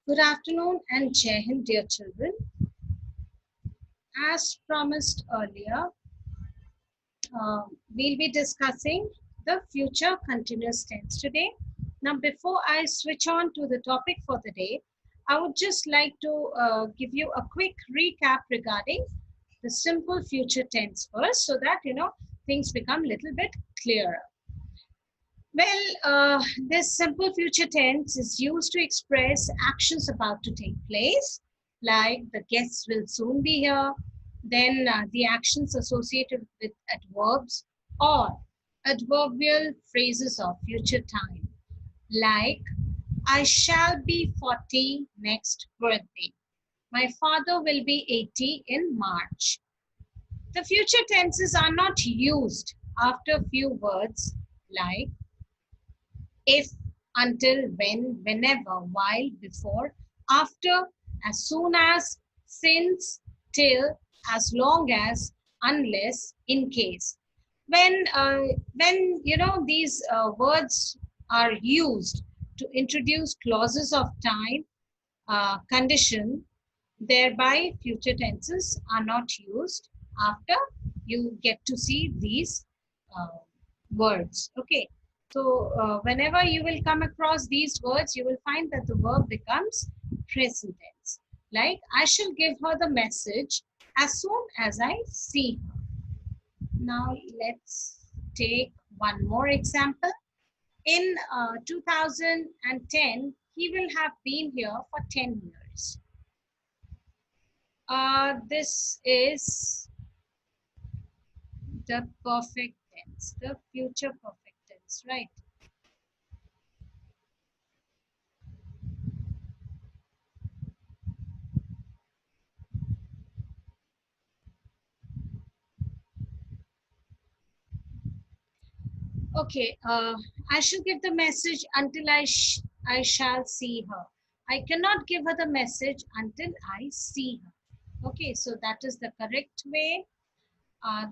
Good afternoon and Jai Hind, dear children. As promised earlier, we'll be discussing the future continuous tense today. Now, before I switch on to the topic for the day, I would just like to give you a quick recap regarding the simple future tense first, so that things become a little bit clearer. Well, this simple future tense is used to express actions about to take place, like the guests will soon be here, then the actions associated with adverbs or adverbial phrases of future time, like I shall be 40 next birthday. My father will be 80 in March. The future tenses are not used after few words like if, until, when, whenever, while, before, after, as soon as, since, till, as long as, unless, in case. When these words are used to introduce clauses of time, condition, thereby future tenses are not used after you get to see these words. Okay. So whenever you will come across these words, you will find that the verb becomes present tense. Like, I shall give her the message as soon as I see her. Now, let's take one more example. In 2010, he will have been here for 10 years. This is the perfect tense, the future perfect tense, right? Okay, I shall give the message until I shall see her. I cannot give her the message until I see her. Okay, so that is the correct way.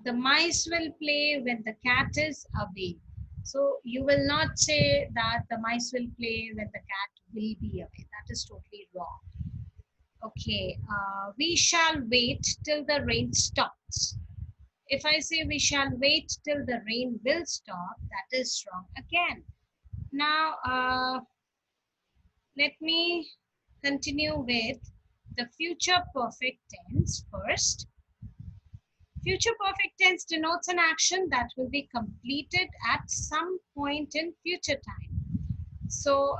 The mice will play when the cat is away. So you will not say that the mice will play when the cat will be away. That is totally wrong. Okay, we shall wait till the rain stops. If I say we shall wait till the rain will stop, that is wrong again. Now, let me continue with the future perfect tense first. Future perfect tense denotes an action that will be completed at some point in future time. So,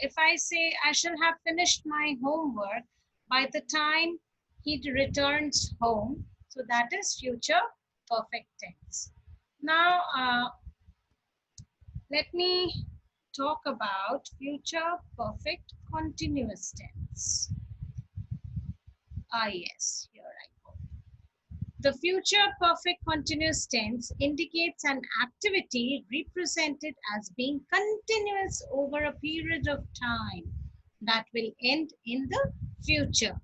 if I say I shall have finished my homework by the time he returns home, so that is future perfect tense. Now, let me talk about future perfect continuous tense. Yes, here I go. The future perfect continuous tense indicates an activity represented as being continuous over a period of time that will end in the future.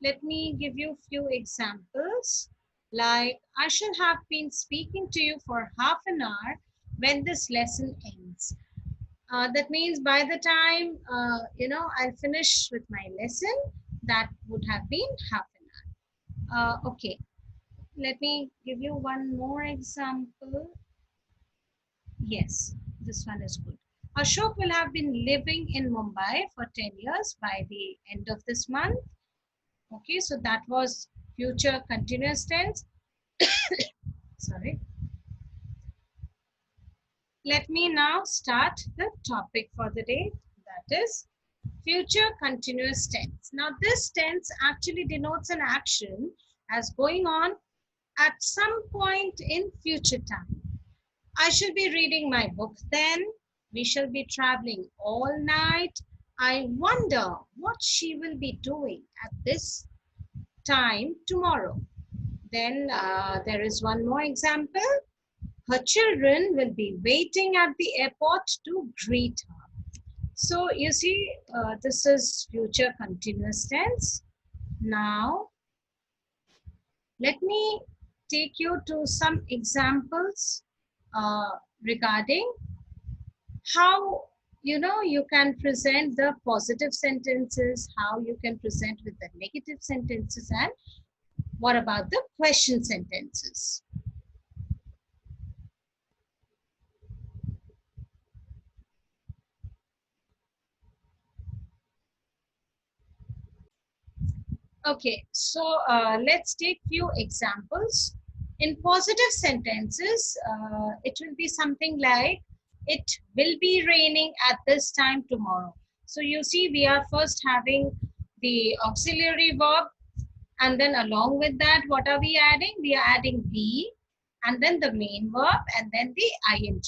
Let me give you a few examples. Like, I shall have been speaking to you for half an hour when this lesson ends. That means by the time, I'll finish with my lesson, that would have been half an hour. Okay, let me give you one more example. Yes, this one is good. Ashok will have been living in Mumbai for 10 years by the end of this month. Okay, so that was future continuous tense. Sorry. Let me now start the topic for the day, that is future continuous tense. Now, this tense actually denotes an action as going on at some point in future time. I shall be reading my book then. We shall be traveling all night. I wonder what she will be doing at this time tomorrow. Then there is one more example. Her children will be waiting at the airport to greet her. So you see, this is future continuous tense. Now, let me take you to some examples regarding how you can present the positive sentences, how you can present with the negative sentences, and what about the question sentences? Okay, so let's take few examples. In positive sentences, it will be something like, it will be raining at this time tomorrow. So you see, we are first having the auxiliary verb, and then along with that, what are we adding? We are adding be, and then the main verb, and then the ing.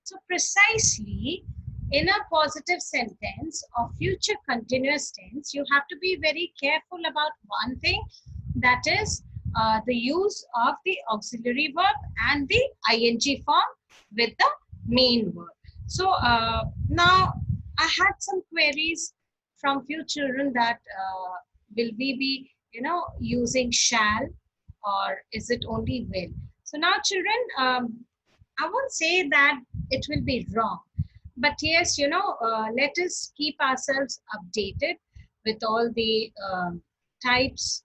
So precisely in a positive sentence or future continuous tense, you have to be very careful about one thing, that is the use of the auxiliary verb and the ing form with the main verb. So now I had some queries from few children that will we be using shall, or is it only will? So now children, I won't say that it will be wrong, but yes, let us keep ourselves updated with all the types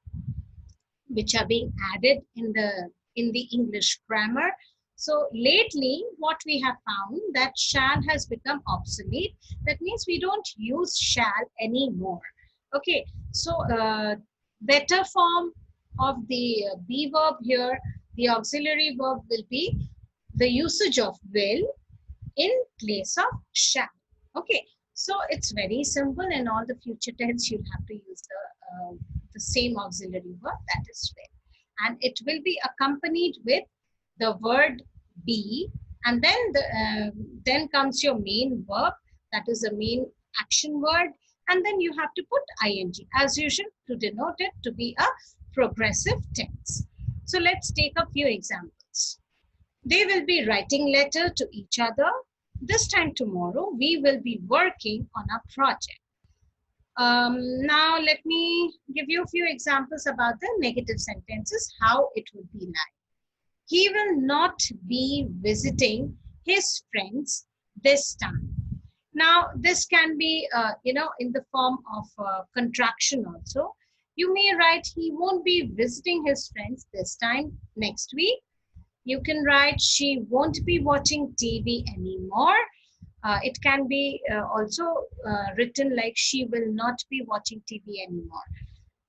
which are being added in the English grammar. So lately, what we have found, that shall has become obsolete. That means we don't use shall anymore. Okay, so better form of the be verb here, the auxiliary verb will be the usage of will in place of shall. Okay, so it's very simple. In all the future tense, you'll have to use the same auxiliary verb, that is will, and it will be accompanied with the word be, and then comes your main verb, that is the main action word, and then you have to put ing as usual to denote it to be a progressive tense. So let's take a few examples. They will be writing letter to each other. This time tomorrow, we will be working on a project. Now, let me give you a few examples about the negative sentences, how it would be like. He will not be visiting his friends this time. Now, this can be, in the form of contraction also. You may write, he won't be visiting his friends this time next week. You can write, she won't be watching TV anymore. It can be also written like, she will not be watching TV anymore.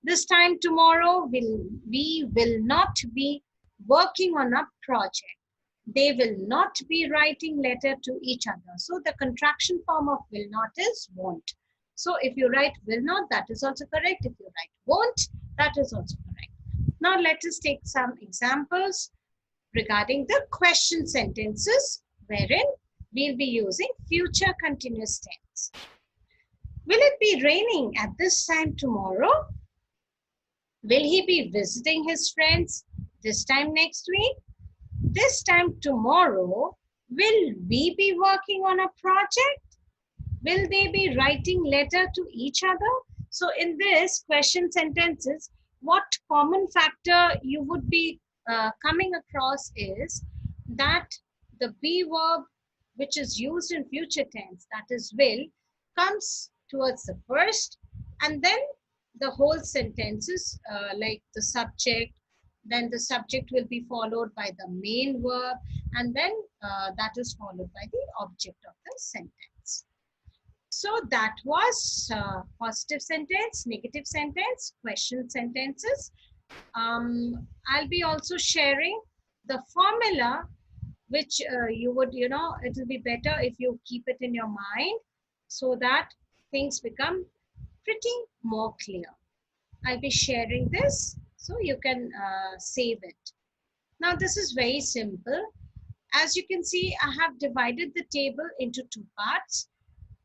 This time tomorrow, we will not be working on a project. They will not be writing letter to each other. So the contraction form of will not is won't. So if you write will not, that is also correct. If you write won't, that is also correct. Now let us take some examples regarding the question sentences, wherein we'll be using future continuous tense. Will it be raining at this time tomorrow? Will he be visiting his friends this time next week? This time tomorrow, will we be working on a project? Will they be writing letter to each other? So in this question sentences, what common factor you would be coming across is that the be verb, which is used in future tense, that is will, comes towards the first, and then the whole sentences like the subject, then the subject will be followed by the main verb, and then that is followed by the object of the sentence. So that was positive sentence, negative sentence, question sentences. I'll be also sharing the formula, which you would, it will be better if you keep it in your mind so that things become pretty more clear. I'll be sharing this so you can save it. Now this is very simple. As you can see, I have divided the table into two parts.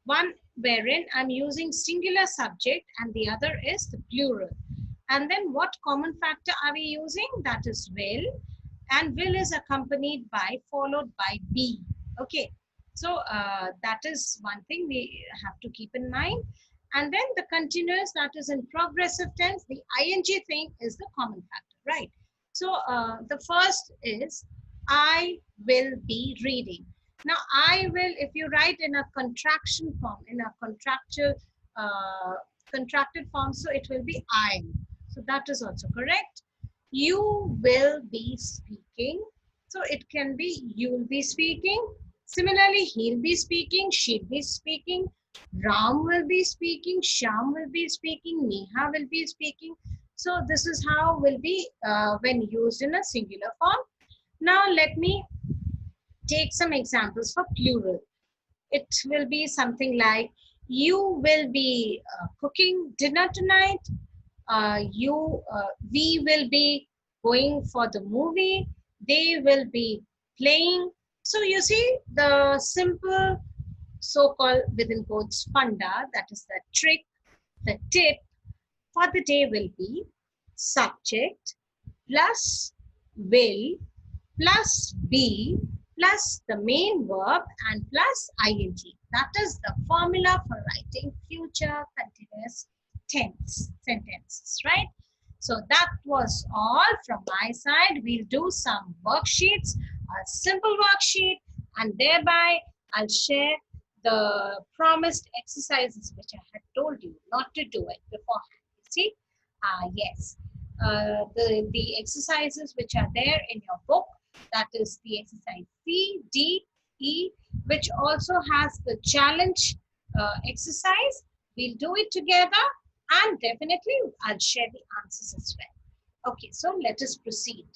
One wherein I'm using singular subject and the other is the plural. And then what common factor are we using? That is will, and will is accompanied by, followed by be. Okay, so that is one thing we have to keep in mind. And then the continuous, that is in progressive tense, the ing thing is the common factor, right? So the first is, I will be reading. Now I will, if you write in a contraction form, in a uh, contracted form, so it will be I. So that is also correct. You will be speaking. So it can be you'll be speaking. Similarly, he'll be speaking, she'll be speaking, Ram will be speaking, Sham will be speaking, Neha will be speaking. So this is how will be when used in a singular form. Now let me take some examples for plural. It will be something like you will be cooking dinner tonight. We will be going for the movie. They will be playing. So you see the simple so-called within quotes funda, that is the trick, the tip for the day will be subject plus will plus be plus the main verb and plus ing. That is the formula for writing future continuous tense sentences, right? So that was all from my side. We'll do some worksheets, a simple worksheet, and thereby I'll share the promised exercises which I had told you not to do it beforehand. You see? Yes. The exercises which are there in your book, that is the exercise C, D, E, which also has the challenge exercise. We'll do it together and definitely I'll share the answers as well. Okay, so let us proceed.